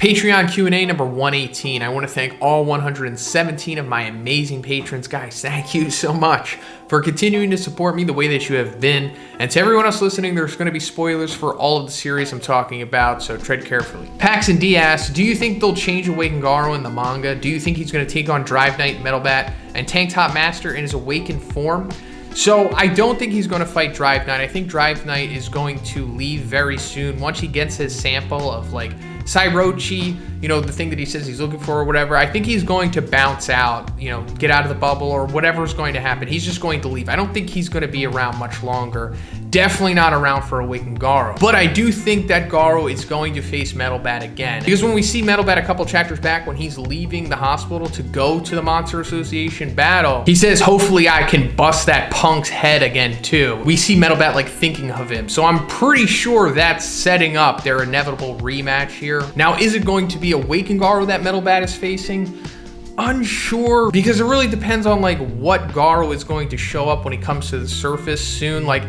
Patreon Q&A number 118. I want to thank all 117 of my amazing patrons. Guys, thank you so much for continuing to support me the way that you have been. And to everyone else listening, there's going to be spoilers for all of the series I'm talking about, so tread carefully. Paxson D asks, do you think they'll change Awakened Garou in the manga? Do you think he's going to take on Drive Knight, Metal Bat, and Tank Top Master in his awakened form? So I don't think he's going to fight Drive Knight. I think Drive Knight is going to leave very soon once he gets his sample of like Sairochi, you know, the thing that he says he's looking for or whatever. I think he's going to bounce out, you know, get out of the bubble or whatever's going to happen. He's just going to leave. I don't think he's going to be around much longer. Definitely not around for Awakened Garou. But I do think that Garou is going to face Metal Bat again. Because when we see Metal Bat a couple chapters back when he's leaving the hospital to go to the Monster Association battle, he says, hopefully I can bust that punk's head again too. We see Metal Bat like thinking of him. So I'm pretty sure that's setting up their inevitable rematch here. Now, is it going to be Awakened Garou that Metal Bat is facing? Unsure, because it really depends on like what Garou is going to show up when he comes to the surface soon. Like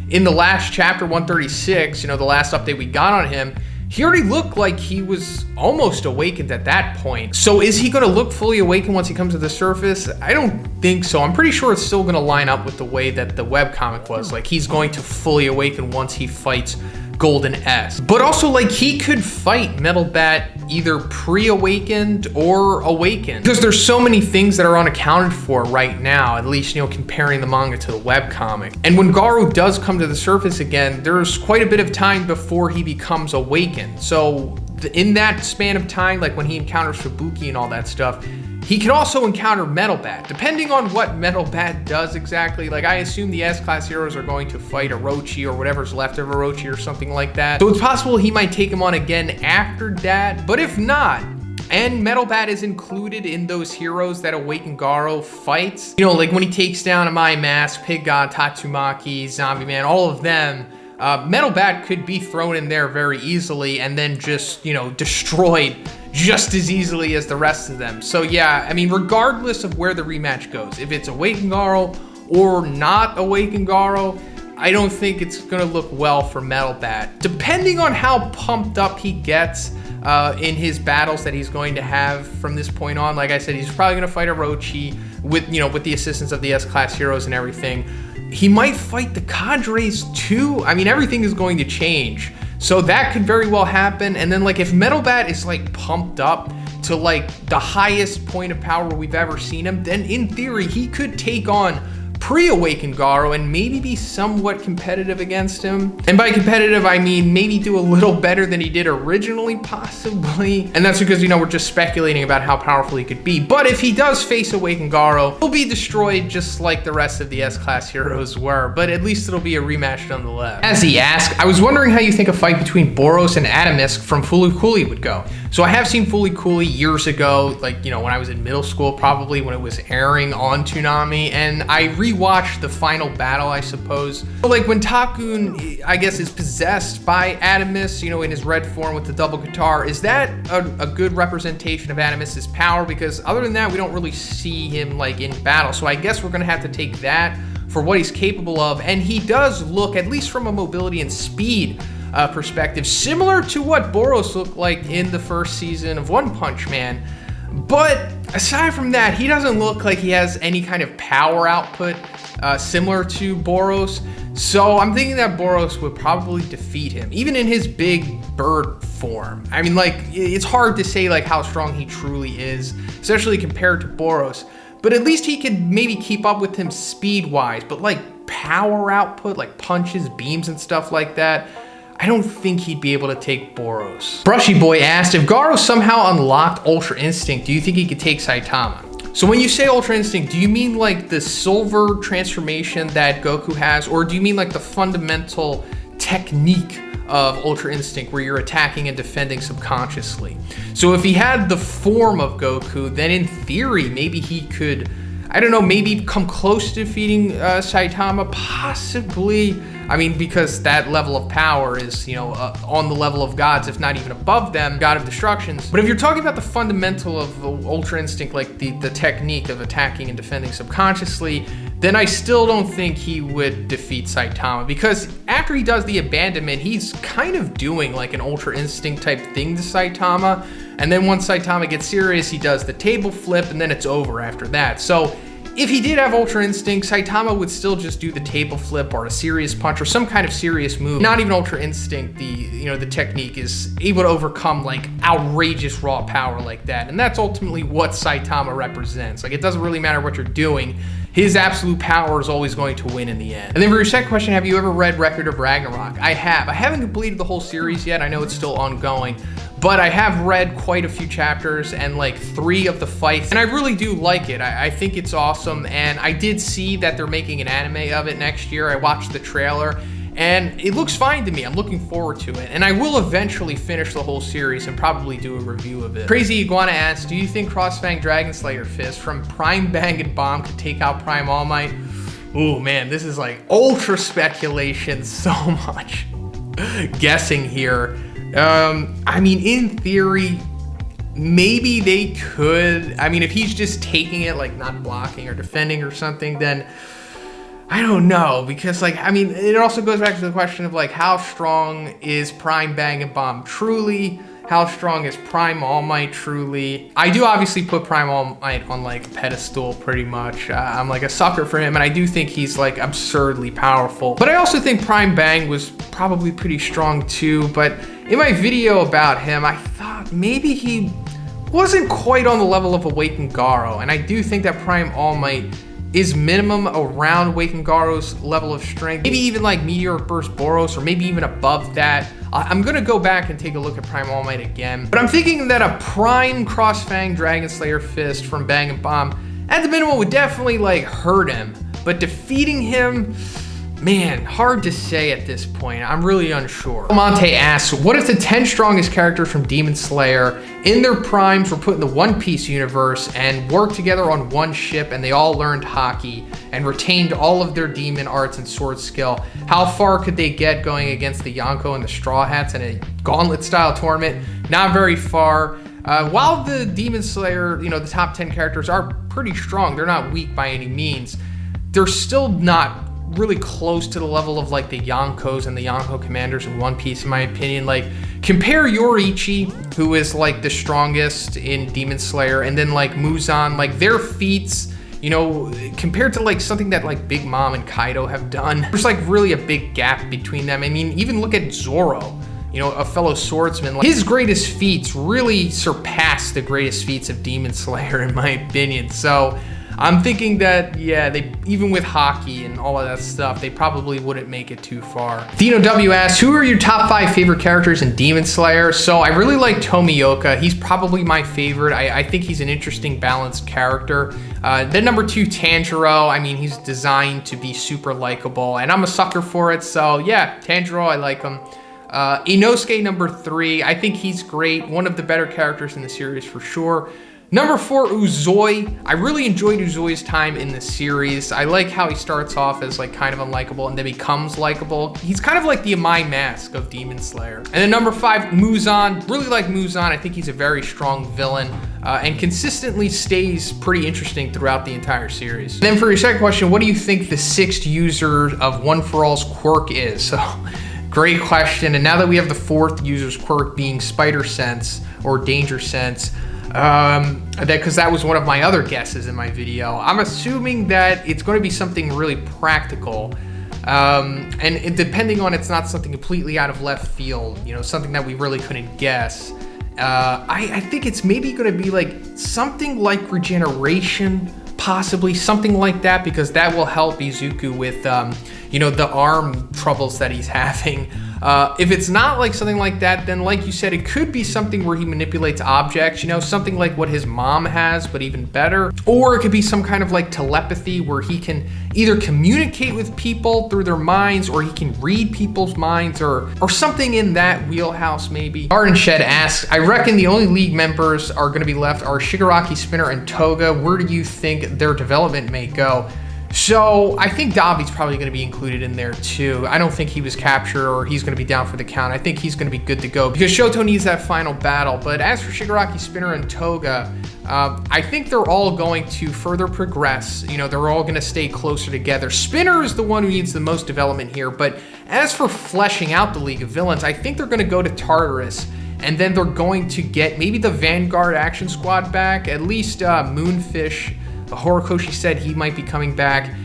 in the last chapter 136, you know, the last update we got on him, he already looked like he was almost awakened at that point. So is he going to look fully awakened once he comes to the surface? I don't think so. I'm pretty sure it's still going to line up with the way that the webcomic was. Like he's going to fully awaken once he fights Golden S. But also, like, he could fight Metal Bat either pre-awakened or awakened, because there's so many things that are unaccounted for right now, at least, you know, comparing the manga to the webcomic. And when Garou does come to the surface again, there's quite a bit of time before he becomes awakened. So in that span of time, like when he encounters Fubuki and all that stuff, he can also encounter Metal Bat, depending on what Metal Bat does exactly. Like, I assume the S-Class heroes are going to fight Orochi or whatever's left of Orochi or something like that. So it's possible he might take him on again after that. But if not, and Metal Bat is included in those heroes that Awakened Garou fights, you know, like when he takes down Amai Mask, Pig God, Tatsumaki, Zombie Man, all of them, Metal Bat could be thrown in there very easily and then just, you know, destroyed just as easily as the rest of them. So yeah, I mean, regardless of where the rematch goes, if it's Awakened Garou or not Awakened Garou, I don't think it's gonna look well for Metal Bat. Depending on how pumped up he gets in his battles that he's going to have from this point on, like I said, he's probably gonna fight Orochi with, you know, with the assistance of the S-Class heroes and everything. He might fight the Cadres too. I mean, everything is going to change. So that could very well happen. And then like if Metal Bat is like pumped up to like the highest point of power we've ever seen him, then in theory, he could take on pre-Awakened Garou and maybe be somewhat competitive against him. And by competitive, I mean maybe do a little better than he did originally, possibly. And that's because, you know, we're just speculating about how powerful he could be. But if he does face Awakened Garou, he'll be destroyed just like the rest of the S-Class heroes were, but at least it'll be a rematch nonetheless. Azzy asks, I was wondering how you think a fight between Boros and Atomisk from Fooly Cooly would go. So I have seen Fooly Cooly years ago, like, you know, when I was in middle school, probably when it was airing on Toonami, and I rewatched the final battle, I suppose. So like when Takun, I guess, is possessed by Atomisk, you know, in his red form with the double guitar, is that a good representation of Atomisk's power? Because other than that, we don't really see him like in battle. So I guess we're gonna have to take that for what he's capable of. And he does look, at least from a mobility and speed perspective, similar to what Boros looked like in the first season of One Punch Man. But aside from that, he doesn't look like he has any kind of power output similar to Boros. So I'm thinking that Boros would probably defeat him, even in his big bird form. I mean, like, it's hard to say like how strong he truly is, especially compared to Boros. But at least he could maybe keep up with him speed-wise. But like power output, like punches, beams, and stuff like that, I don't think he'd be able to take Boros. brushyboi asked, if Garou somehow unlocked Ultra Instinct, do you think he could take Saitama? So when you say Ultra Instinct, do you mean like the silver transformation that Goku has, or do you mean like the fundamental technique of Ultra Instinct where you're attacking and defending subconsciously? So if he had the form of Goku, then in theory, maybe he could, I don't know, maybe come close to defeating Saitama, possibly. I mean, because that level of power is, you know, on the level of gods, if not even above them, God of Destructions. But if you're talking about the fundamental of Ultra Instinct, like the technique of attacking and defending subconsciously, then I still don't think he would defeat Saitama, because after he does the abandonment, he's kind of doing like an Ultra Instinct type thing to Saitama. And then once Saitama gets serious, he does the table flip, and then it's over after that. So if he did have Ultra Instinct, Saitama would still just do the table flip or a serious punch or some kind of serious move. Not even Ultra Instinct, the technique is able to overcome like outrageous raw power like that. And that's ultimately what Saitama represents. Like, it doesn't really matter what you're doing. His absolute power is always going to win in the end. And then for your second question, have you ever read Record of Ragnarok? I have. I haven't completed the whole series yet. I know it's still ongoing, but I have read quite a few chapters and like 3 of the fights, and I really do like it. I think it's awesome, and I did see that they're making an anime of it next year. I watched the trailer, and it looks fine to me. I'm looking forward to it, and I will eventually finish the whole series and probably do a review of it. Crazy Iguana asks, do you think Crossfang Dragon Slayer Fist from Prime Bang and Bomb could take out Prime All Might? Oh man, this is like ultra speculation, so much guessing here. I mean, in theory, maybe they could. I mean, if he's just taking it, like not blocking or defending or something, then I don't know, because like, I mean, it also goes back to the question of like, how strong is Prime Bang and Bomb truly? How strong is Prime All Might truly? I do obviously put Prime All Might on like a pedestal pretty much. I'm like a sucker for him, and I do think he's like absurdly powerful. But I also think Prime Bang was probably pretty strong too. But in my video about him, I thought maybe he wasn't quite on the level of Awakened Garou, and I do think that Prime All Might is minimum around Awakened Garou's level of strength, maybe even like Meteoric Burst Boros, or maybe even above that. I'm gonna go back and take a look at Prime All Might again, but I'm thinking that a Prime Crossfang Dragon Slayer Fist from Bang and Bomb at the minimum would definitely like hurt him, but defeating him, man, hard to say at this point. I'm really unsure. Delamante asks, what if the 10 strongest characters from Demon Slayer in their primes were put in the One Piece universe and worked together on one ship, and they all learned hockey and retained all of their demon arts and sword skill? How far could they get going against the Yonko and the Straw Hats in a gauntlet style tournament? Not very far. While the Demon Slayer, the top 10 characters are pretty strong, they're not weak by any means, they're still not really close to the level of like the Yonkos and the Yonko commanders in One Piece, in my opinion. Like, compare Yoriichi, who is like the strongest in Demon Slayer, and then like Muzan, like their feats, compared to like something that like Big Mom and Kaido have done, there's like really a big gap between them. I mean, even look at Zoro, a fellow swordsman. Like, his greatest feats really surpass the greatest feats of Demon Slayer, in my opinion. So I'm thinking that, yeah, they, even with hockey and all of that stuff, they probably wouldn't make it too far. Dino W asks, who are your top 5 favorite characters in Demon Slayer? So I really like Tomioka. He's probably my favorite. I think he's an interesting, balanced character. Then number 2, Tanjiro. I mean, he's designed to be super likable, and I'm a sucker for it. So yeah, Tanjiro, I like him. Inosuke, number 3. I think he's great. One of the better characters in the series for sure. Number 4, Uzui. I really enjoyed Uzui's time in the series. I like how he starts off as like kind of unlikable and then becomes likable. He's kind of like the Amai Mask of Demon Slayer. And then number 5, Muzan. Really like Muzan. I think he's a very strong villain and consistently stays pretty interesting throughout the entire series. And then for your second question, what do you think the 6th user of One For All's quirk is? So, great question. And now that we have the 4th user's quirk being Spider Sense or Danger Sense, because that was one of my other guesses in my video, I'm assuming that it's going to be something really practical, and depending on, it's not something completely out of left field, something that we really couldn't guess. I think it's maybe going to be like something like regeneration, possibly something like that, because that will help Izuku with the arm troubles that he's having. If it's not like something like that, then like you said, it could be something where he manipulates objects, something like what his mom has, but even better. Or it could be some kind of like telepathy where he can either communicate with people through their minds, or he can read people's minds, or something in that wheelhouse maybe. Gardenshed asks, I reckon the only league members are going to be left are Shigaraki, Spinner, and Toga. Where do you think their development may go? So I think Dabi's probably going to be included in there too. I don't think he was captured or he's going to be down for the count. I think he's going to be good to go because Shoto needs that final battle. But as for Shigaraki, Spinner, and Toga, I think they're all going to further progress. They're all going to stay closer together. Spinner is the one who needs the most development here. But as for fleshing out the League of Villains, I think they're going to go to Tartarus And then they're going to get maybe the Vanguard Action Squad back. At least Moonfish, Horikoshi said he might be coming back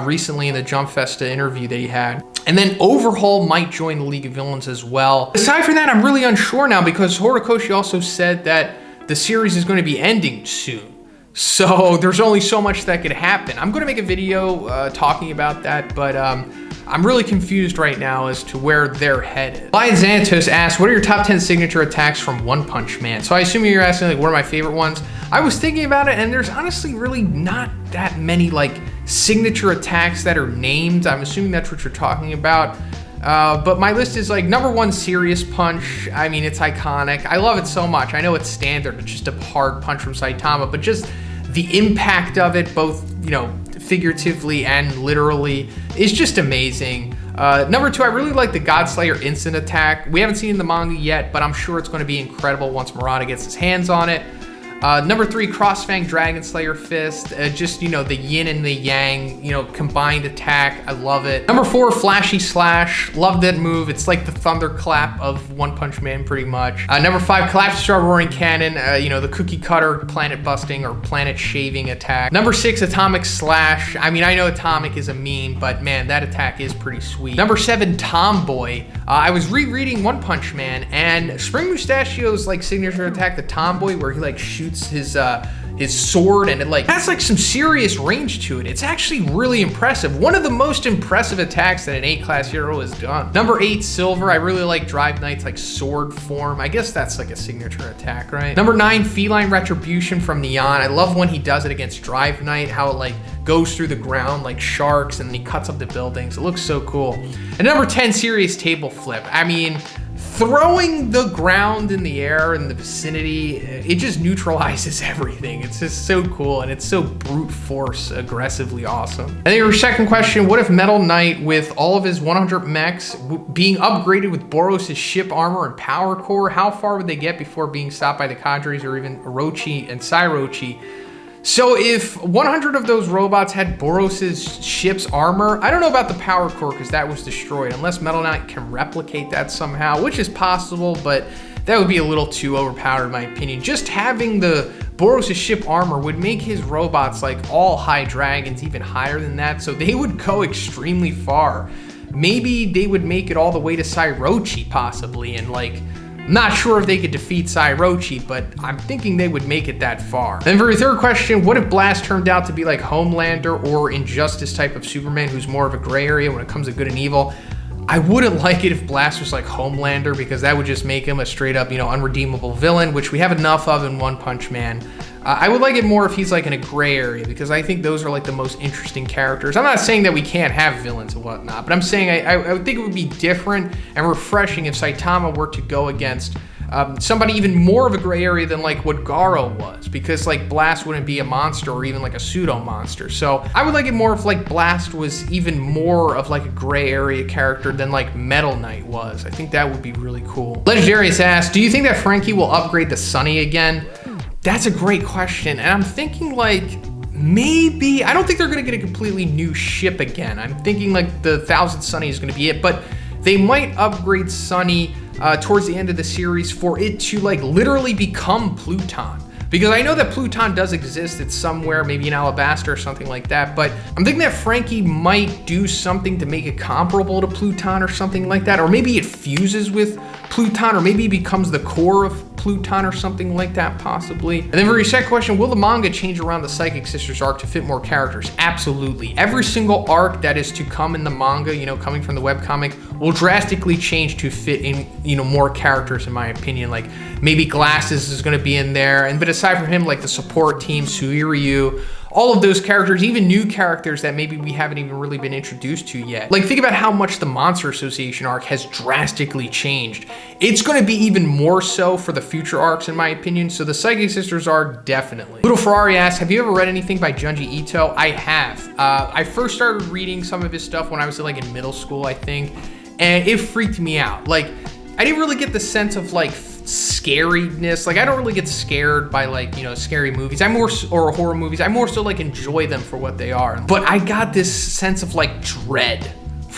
recently in the Jump Festa interview that he had. And then Overhaul might join the League of Villains as well. Aside from that, I'm really unsure now because Horikoshi also said that the series is going to be ending soon. So there's only so much that could happen. I'm going to make a video talking about that, but I'm really confused right now as to where they're headed. Goliath Xanatos asked, what are your top 10 signature attacks from One Punch Man? So I assume you're asking like, what are my favorite ones? I was thinking about it, and there's honestly really not that many like signature attacks that are named. I'm assuming that's what you're talking about. But my list is like number 1, Serious Punch. I mean, it's iconic. I love it so much. I know it's standard. It's just a hard punch from Saitama, but just the impact of it, both, you know, figuratively and literally, is just amazing. Number 2, I really like the Godslayer instant attack. We haven't seen it in the manga yet, but I'm sure it's going to be incredible once Murata gets his hands on it. Number 3, Crossfang Dragon Slayer Fist. Just, you know, the yin and the yang, you know, combined attack. I love it. Number 4, Flashy Slash. Love that move. It's like the thunderclap of One Punch Man, pretty much. Number 5, Collapse Star Roaring Cannon. You know, the cookie cutter planet busting or planet shaving attack. Number 6, Atomic Slash. I mean, I know Atomic is a meme, but man, that attack is pretty sweet. Number 7, Tomboy. I was rereading One Punch Man, and Spring Mustachio's like signature attack, the Tomboy, where he like shoots his sword and it like has like some serious range to it. It's actually really impressive. One of the most impressive attacks that an A-class hero has done. Number 8, Silver. I really like Drive Knight's like sword form. I guess that's like a signature attack, right? Number 9, Feline Retribution from Neon. I love when he does it against Drive Knight, how it like goes through the ground like sharks and then he cuts up the buildings. It looks so cool. And number 10, Serious Table Flip. I mean, throwing the ground in the air in the vicinity, it just neutralizes everything. It's just so cool, and it's so brute force aggressively awesome. And then your second question, what if Metal Knight with all of his 100 mechs being upgraded with Boros' ship armor and power core, how far would they get before being stopped by the Cadres or even Orochi and Sairochi? So if 100 of those robots had Boros' ship's armor, I don't know about the power core because that was destroyed, unless Metal Knight can replicate that somehow, which is possible, but that would be a little too overpowered in my opinion. Just having the Boros' ship armor would make his robots like all high dragons, even higher than that, so they would go extremely far. Maybe they would make it all the way to Sairochi possibly, and like, not sure if they could defeat Sairochi, but I'm thinking they would make it that far. Then for your third question, what if Blast turned out to be like Homelander or Injustice type of Superman, who's more of a gray area when it comes to good and evil? I wouldn't like it if Blast was like Homelander, because that would just make him a straight up, you know, unredeemable villain, which we have enough of in One Punch Man. I would like it more if he's like in a gray area, because I think those are like the most interesting characters. I'm not saying that we can't have villains and whatnot, but I'm saying I would think it would be different and refreshing if Saitama were to go against somebody even more of a gray area than like what Garou was, because like Blast wouldn't be a monster or even like a pseudo monster. So I would like it more if like Blast was even more of like a gray area character than like Metal Knight was. I think that would be really cool. Legandaryus asked, do you think that Frankie will upgrade the Sunny again? That's a great question, and I'm thinking like maybe, I don't think they're gonna get a completely new ship again. I'm thinking like the 1000 Sunny is gonna be it, but they might upgrade Sunny towards the end of the series for it to like literally become Pluton. Because I know that Pluton does exist, it's somewhere, maybe in Alabasta or something like that, but I'm thinking that Frankie might do something to make it comparable to Pluton or something like that, or maybe it fuses with Pluton, or maybe it becomes the core of Pluton or something like that, possibly. And then for your second question, will the manga change around the Psychic Sisters arc to fit more characters? Absolutely. Every single arc that is to come in the manga, you know, coming from the webcomic, will drastically change to fit in, you know, more characters, in my opinion. Like maybe Glasses is going to be in there, but aside from him, like the support team, Suiryu, all of those characters, even new characters that maybe we haven't even really been introduced to yet. Like think about how much the Monster Association arc has drastically changed. It's going to be even more so for the future arcs, in my opinion. So the Psychic Sisters arc, definitely. Little Ferrari asks, have you ever read anything by Junji Ito? I have. I first started reading some of his stuff when I was like in middle school, I think, and it freaked me out. Like I didn't really get the sense of like scariness. Like I don't really get scared by like, you know, scary movies. Or horror movies. I more so like enjoy them for what they are. But I got this sense of like dread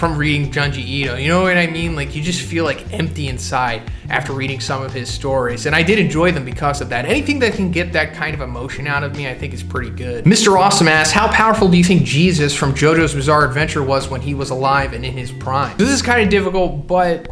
from reading Junji Ito. You know what I mean? Like, you just feel like empty inside after reading some of his stories. And I did enjoy them because of that. Anything that can get that kind of emotion out of me, I think is pretty good. Mr.Awsome asks, how powerful do you think Jesus from JoJo's Bizarre Adventure was when he was alive and in his prime? This is kind of difficult, but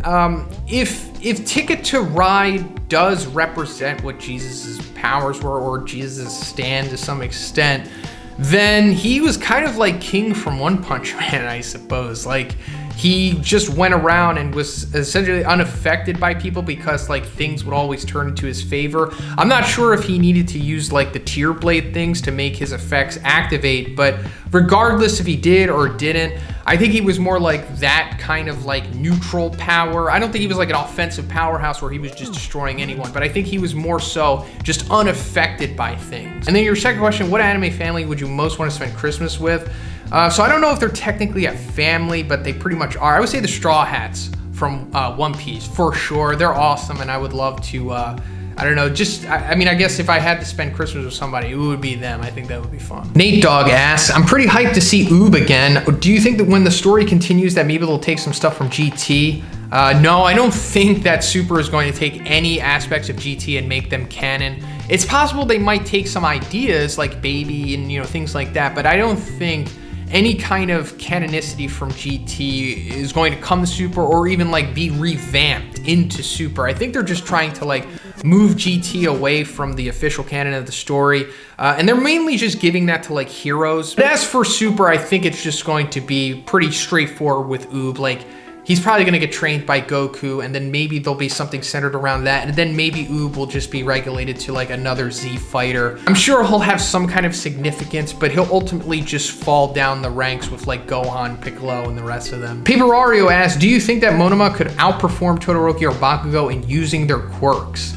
if Ticket to Ride does represent what Jesus's powers were, or Jesus' stand to some extent, then he was kind of like King from One Punch Man, I suppose. Like, he just went around and was essentially unaffected by people because like things would always turn into his favor. I'm not sure if he needed to use like the tear blade things to make his effects activate, but regardless if he did or didn't, I think he was more like that kind of like neutral power. I don't think he was like an offensive powerhouse where he was just destroying anyone, but I think he was more so just unaffected by things. And then your second question, what anime family would you most want to spend Christmas with? So I don't know if they're technically a family, but they pretty much are. I would say the Straw Hats from One Piece, for sure. They're awesome, and I would love to, I don't know, just, I mean, I guess if I had to spend Christmas with somebody, it would be them. I think that would be fun. Natedawg asks, I'm pretty hyped to see Oob again. Do you think that when the story continues that maybe they'll take some stuff from GT? No, I don't think that Super is going to take any aspects of GT and make them canon. It's possible they might take some ideas like Baby and, you know, things like that, but I don't think any kind of canonicity from GT is going to come to Super or even like be revamped into Super. I think they're just trying to like move GT away from the official canon of the story. And they're mainly just giving that to like heroes. But as for Super, I think it's just going to be pretty straightforward with Oob. Like, he's probably going to get trained by Goku, and then maybe there'll be something centered around that, and then maybe Oob will just be regulated to like another Z fighter. I'm sure he'll have some kind of significance, but he'll ultimately just fall down the ranks with like Gohan, Piccolo, and the rest of them. Paper asks, do you think that Monoma could outperform Todoroki or Bakugo in using their quirks?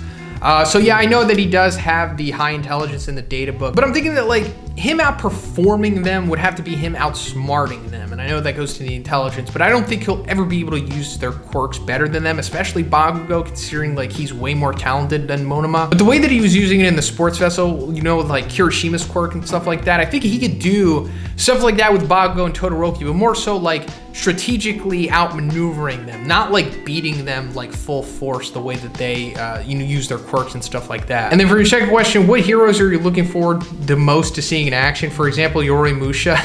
So yeah, I know that he does have the high intelligence in the data book, but I'm thinking that like him outperforming them would have to be him outsmarting them. And I know that goes to the intelligence, but I don't think he'll ever be able to use their quirks better than them, especially Bakugo, considering like he's way more talented than Monoma. But the way that he was using it in the sports vessel, you know, with like Kirishima's quirk and stuff like that, I think he could do stuff like that with Bakugo and Todoroki, but more so like strategically outmaneuvering them, not like beating them like full force the way that they you know, use their quirks and stuff like that. And then for your second question, what heroes are you looking forward the most to seeing in action? For example, Yorimusha.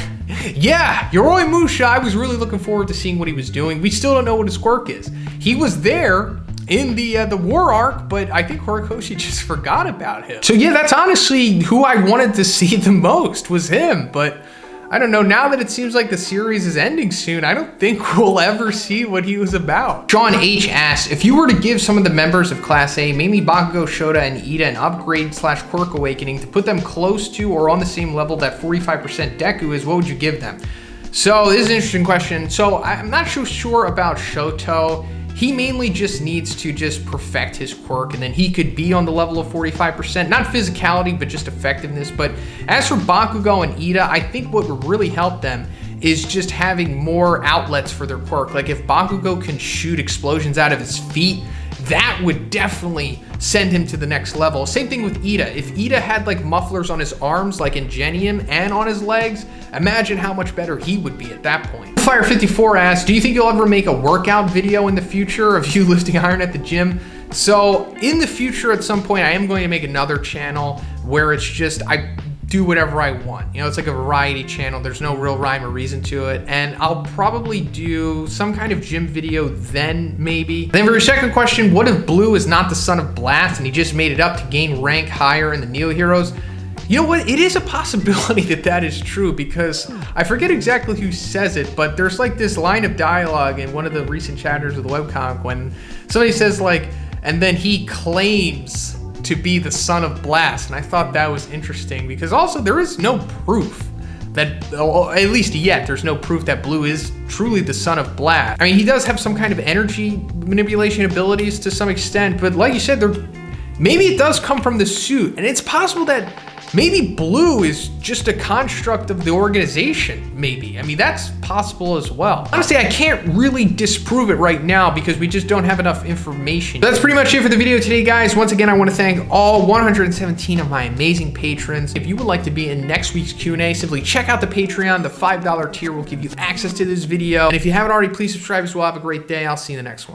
Yeah, Yorimusha, I was really looking forward to seeing what he was doing. We still don't know what his quirk is. He was there in the war arc, but I think Horikoshi just forgot about him. So yeah, that's honestly who I wanted to see the most, was him. But I don't know, now that it seems like the series is ending soon, I don't think we'll ever see what he was about. Sean H asks, if you were to give some of the members of Class A, mainly Bakugo, Shota, and Ida, an upgrade / quirk awakening to put them close to or on the same level that 45% Deku is, what would you give them? So this is an interesting question. So I'm not so sure about Shoto. He mainly just needs to just perfect his quirk, and then he could be on the level of 45%, not physicality, but just effectiveness. But as for Bakugo and Ida, I think what would really help them is just having more outlets for their quirk. Like if Bakugo can shoot explosions out of his feet, that would definitely send him to the next level. Same thing with Ida. If Ida had like mufflers on his arms, like Ingenium, and on his legs, imagine how much better he would be at that point. Fire54 asks, do you think you'll ever make a workout video in the future of you lifting iron at the gym? So in the future, at some point, I am going to make another channel where it's just, I do whatever I want. You know, it's like a variety channel. There's no real rhyme or reason to it. And I'll probably do some kind of gym video then, maybe. And then for your second question, what if Blue is not the son of Blast and he just made it up to gain rank higher in the Neo Heroes? You know what? It is a possibility that that is true, because I forget exactly who says it, but there's like this line of dialogue in one of the recent chapters of the webcomic when somebody says like, and then he claims to be the son of Blast. And I thought that was interesting, because also there is no proof that, at least yet, there's no proof that Blue is truly the son of Blast. I mean, he does have some kind of energy manipulation abilities to some extent, but like you said, maybe it does come from the suit, and it's possible that maybe blue is just a construct of the organization, maybe. I mean, that's possible as well. Honestly, I can't really disprove it right now because we just don't have enough information. That's pretty much it for the video today, guys. Once again, I want to thank all 117 of my amazing patrons. If you would like to be in next week's Q&A, simply check out the Patreon. The $5 tier will give you access to this video. And if you haven't already, please subscribe as well. Have a great day. I'll see you in the next one.